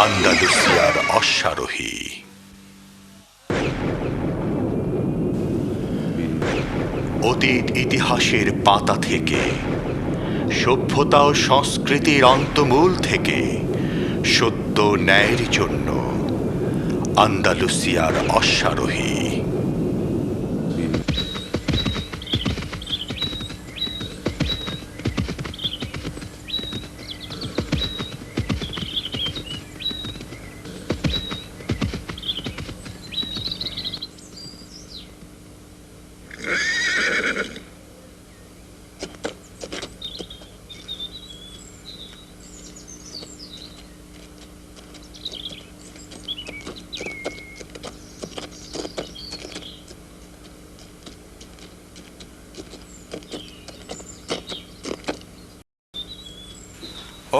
আন্দালুসিয়ার অশ্বারোহী। অতীত ইতিহাসের পাতা থেকে, সভ্যতা ও সংস্কৃতির অন্তমূল থেকে সত্য ন্যায়ের জন্য আন্দালুসিয়ার অশ্বারোহী।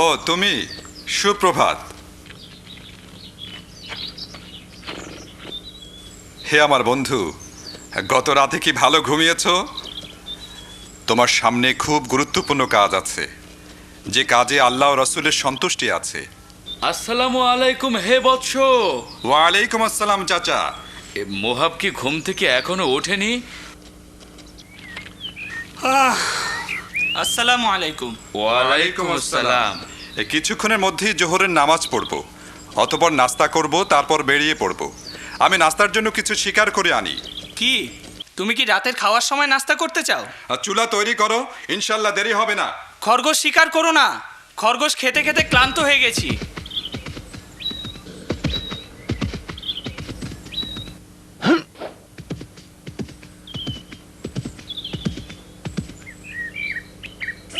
ও তুমি, সুপ্রভাত। হে আমার বন্ধু, গত রাতে কি ভালো ঘুমিয়েছো? তোমার সামনে খুব গুরুত্বপূর্ণ কাজ আছে, যে কাজে আল্লাহ ও রাসূলের সন্তুষ্টি আছে। আসসালামু আলাইকুম হে বৎস। ওয়ালাইকুম আসসালাম চাচা। মোহাব কি ঘুম থেকে এখনো ওঠেনি? আসসালামু আলাইকুম। ওয়ালাইকুম আসসালাম। কিছুক্ষণের মধ্যেই জোহরের নামাজ পড়ব, অতঃপর নাস্তা করব, তারপর বেরিয়ে পড়ব। আমি নাস্তার জন্য কিছু শিকার করে আনি। কি তুমি কি রাতের খাওয়ার সময় নাস্তা করতে চাও? আর চুলা তৈরি করো, ইনশাল্লাহ দেরি হবে না। খরগোশ শিকার করো না, খরগোশ খেতে খেতে ক্লান্ত হয়ে গেছি।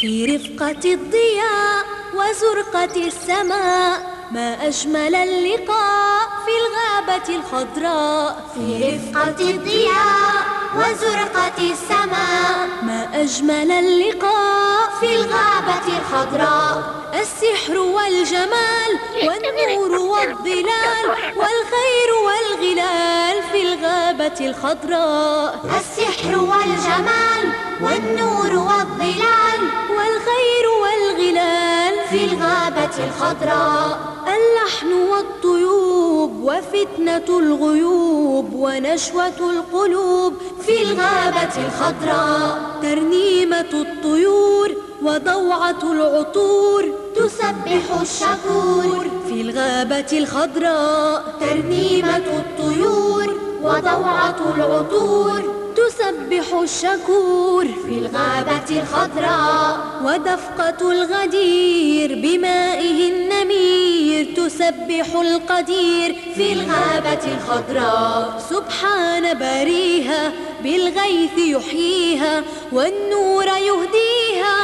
في رفقة الضياء وزرقة السماء ما أجمل اللقاء في الغابة الخضراء. في رفقة الضياء وزرقة السماء ما أجمل اللقاء في الغابة الخضراء. السحر والجمال والنور والظلال والخير والغلال في الغابة الخضراء. السحر والجمال والنور والظلال والخير والغلال في الغابة الخضراء. اللحن والطيوب وفتنة الغيوب ونشوة القلوب في الغابة الخضراء. ترنيمة الطيور وضوعة العطور تسبح الشكور في الغابة الخضراء. ترنيمة الطيور وضوعة العطور تسبح الشكور في الغابة الخضراء. ودفقة الغدير بمائه النمير تسبح القدير في الغابة الخضراء. سبحان باريها بالغيث يحييها والنور يهديها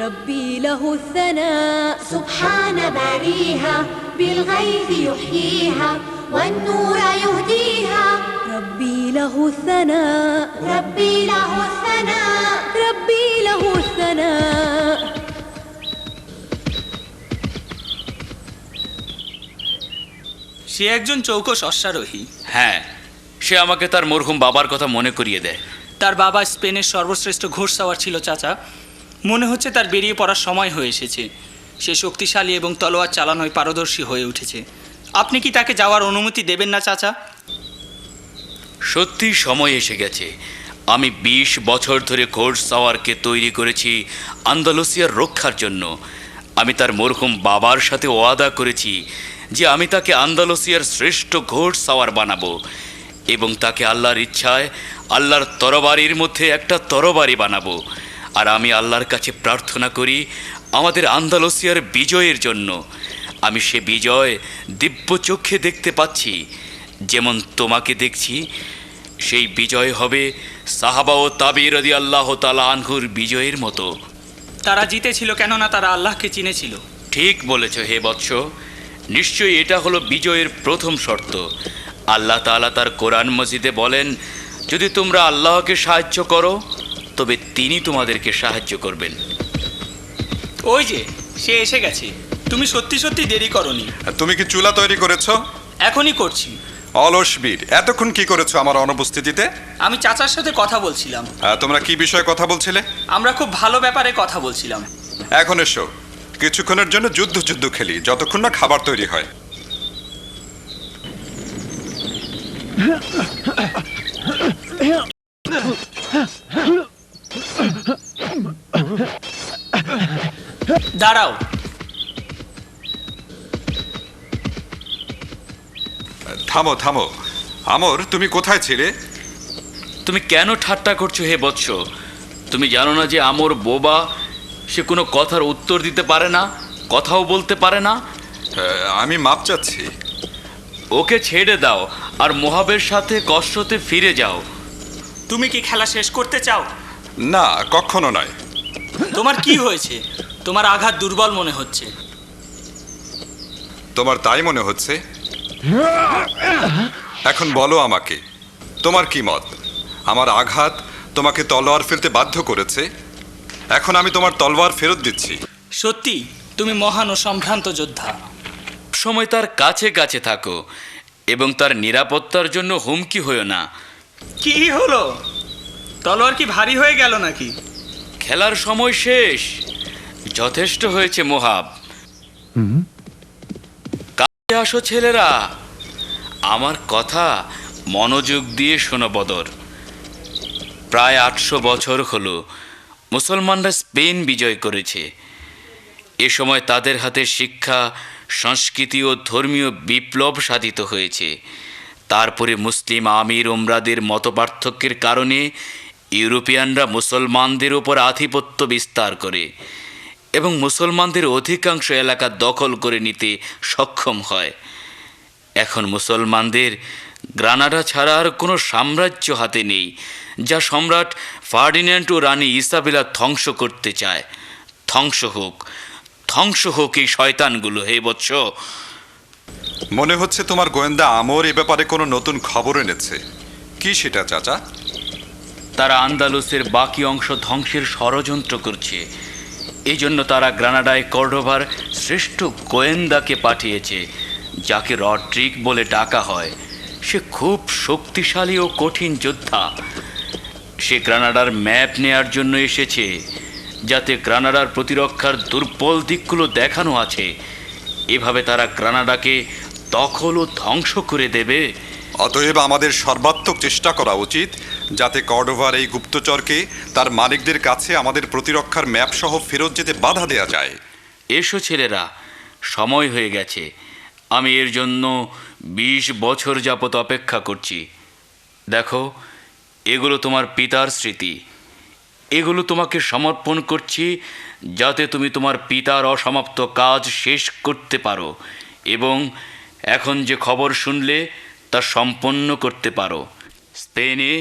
ربي له الثناء. سبحان باريها بالغيث يحييها والنور يهديها ربي له الثناء. ربي له الثناء. ربي له الثناء. সে একজন চৌকস অশ্বারোহী। হ্যাঁ, সে আমাকে তার মরহুম বাবার কথা মনে করিয়ে দেয়। তার বাবা স্পেনের সর্বশ্রেষ্ঠ ঘোড়সাওয়ার ছিল চাচা। মনে হচ্ছে তার বেরিয়ে পড়ার সময় হয়ে এসেছে। সে শক্তিশালী এবং তলোয়ার চালানোয় পারদর্শী হয়ে উঠেছে। আপনি কি তাকে যাওয়ার অনুমতি দেবেন না চাচা? সত্যি সময় এসে গেছে। আমি ২০ বছর ধরে ঘোড়সাওয়ারকে তৈরি করেছি আন্দালুসিয়ার রক্ষার জন্য। আমি তার মরহুম বাবার সাথে ওয়াদা করেছি যে আমি তাকে আন্দালুসিয়ার শ্রেষ্ঠ ঘোড়সাওয়ার বানাবো এবং তাকে আল্লাহর ইচ্ছায় আল্লাহর তরবারির মধ্যে একটা তরবারি বানাবো। আর আমি আল্লাহর কাছে প্রার্থনা করি আমাদের আন্দালুসিয়ার বিজয়ের জন্য। আমি সে বিজয় দিব্য চক্ষে দেখতে পাচ্ছি, যেমন তোমাকে দেখছি। সেই বিজয় হবে সাহাবা ও তাবি রাদিয়াল্লাহু তাআলা আনহুর বিজয়ের মতো। তারা জিতেছিল কেননা তারা আল্লাহকে চিনেছিল। ঠিক বলেছ হে বৎস। নিশ্চয়ই এটা হলো বিজয়ের প্রথম শর্ত। আল্লাহ তাআলা তার কোরআন মজিদে বলেন, যদি তোমরা আল্লাহকে সাহায্য করো তবে তিনি তোমাদেরকে সাহায্য করবেন। ওই যে সে এসে গেছে। তুমি সত্যি সত্যি দেরি করনি। তুমি কি চুলা তৈরি করেছো? এখনই করছি। অলস বীর, এতক্ষণ কি করেছো আমার অনুপস্থিতিতে? আমি চাচার সাথে কথা বলছিলাম। তোমরা কি বিষয়ে কথা বলছিলে? আমরা খুব ভালো ব্যাপারে কথা বলছিলাম। এখন এসো, কিছুক্ষণের জন্য যুদ্ধ খেলি, যতক্ষণ না খাবার তৈরি হয়। দাঁড়াও। থামো থামো। আমর, তুমি কোথায় ছিলে? তুমি কেন ঠাট্টা করছো হে বৎস? তুমি জানো না যে আমর বোবা, সে কোনো কথার উত্তর দিতে পারে না, কথাও বলতে পারে না? আমি মাপ চাচ্ছি। ওকে ছেড়ে দাও আর মোহাবের সাথে কষ্টতে ফিরে যাও। তুমি কি খেলা শেষ করতে চাও? না, কখনো নয়। তোমার কি হয়েছে? তোমার আঘাত দুর্বল মনে হচ্ছে। তোমার তাই মনে হচ্ছে? এখন বলো আমাকে, তোমার কি মত? আমার আঘাত তোমাকে তলোয়ার ফেলতে বাধ্য করেছে, এখন আমি তোমার তলোয়ার ফেরত দিচ্ছি। সত্যি তুমি মহান ও সম্ভ্রান্ত যোদ্ধা। সময় তার কাছে কাছে থাকো এবং তার নিরাপত্তার জন্য হুমকি হয়েও না। কি হলো? তলোয়ার কি ভারী হয়ে গেল নাকি? খেলার সময় শেষ, যথেষ্ট হয়েছে মোহাব। কাছে আসো ছেলেরা, আমার কথা মনোযোগ দিয়ে শোনো বদর। প্রায় 800 বছর হলো মুসলমানরা স্পেন বিজয় করেছে। এ সময় তাদের হাতে শিক্ষা, সংস্কৃতি ও ধর্মীয় বিপ্লব সাধিত হয়েছে। তারপরে মুসলিম আমির ওমরাদের মতপার্থক্যের কারণে ইউরোপিয়ানরা মুসলমানদের উপর আধিপত্য বিস্তার করে এবং মুসলমানদের অধিকাংশ এলাকা দখল করে নিতে সক্ষম হয়। এখন মুসলমানদের গ্রানাডা ছাড়া আর কোনো সাম্রাজ্য হাতে নেই যা সম্রাট ফার্ডিন্যান্ড ও রানী ইসাবেলা ধ্বংস করতে চায়। ধ্বংস হোক, ধ্বংস হোক এই শয়তানগুলো হে বৎস। মনে হচ্ছে তোমার গোয়েন্দা আমর এ ব্যাপারে কোনো নতুন খবর এনেছে। কি সেটা চাচা? তারা আন্দালুসের বাকি অংশ ধ্বংসের ষড়যন্ত্র করছে। এই জন্য তারা গ্রানাডায় কর্ডোভার শ্রেষ্ঠ গোয়েন্দাকে পাঠিয়েছে, যাকে রড্রিক বলে ডাকা হয়। সে খুব শক্তিশালী ও কঠিন যোদ্ধা। সে গ্রানাডার ম্যাপ নেয়ার জন্য এসেছে, যাতে গ্রানাডার প্রতিরক্ষার দুর্বল দিকগুলো দেখানো আছে। এভাবে তারা গ্রানাডাকে দখল ও ধ্বংস করে দেবে। অতএব আমাদের সর্বাত্মক চেষ্টা করা উচিত যাতে কর্ডোভার এই গুপ্তচরকে তার মালিকদের কাছে আমাদের প্রতিরক্ষার ম্যাপ সহ ফেরত যেতে বাধা দেয়া যায়। এসো ছেলেরা, সময় হয়ে গেছে। আমি এর জন্য 20 বছর যাবত অপেক্ষা করছি। দেখো, এগুলো তোমার পিতার স্মৃতি। এগুলো তোমাকে সমর্পণ করছি যাতে তুমি তোমার পিতার অসমাপ্ত কাজ শেষ করতে পারো এবং এখন যে খবর শুনলে তা সম্পন্ন করতে পারো। স্পেনে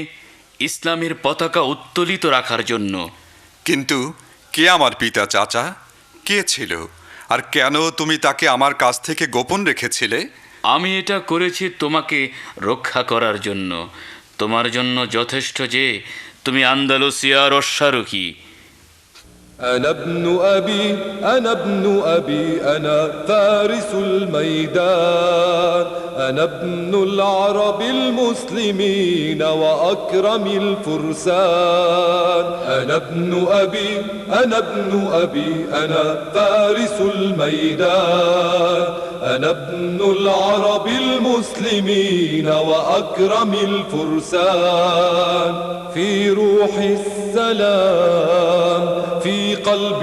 ইসলামের পতাকা উত্তোলিত রাখার জন্য। কিন্তু কে আমার পিতা চাচা? কে ছিল আর কেন তুমি তাকে আমার কাছ থেকে গোপন রেখেছিলে? আমি এটা করেছি তোমাকে রক্ষা করার জন্য। তোমার জন্য যথেষ্ট যে তুমি আন্দালুসিয়ার অশ্বারোহী। أنا ابن أبي أنا ابن أبي أنا فارس الميدان أنا ابن العرب المسلمين وأكرم الفرسان أنا ابن أبي أنا ابن أبي أنا فارس الميدان أنا ابن العرب المسلمين وأكرم الفرسان في روح السلام في قلب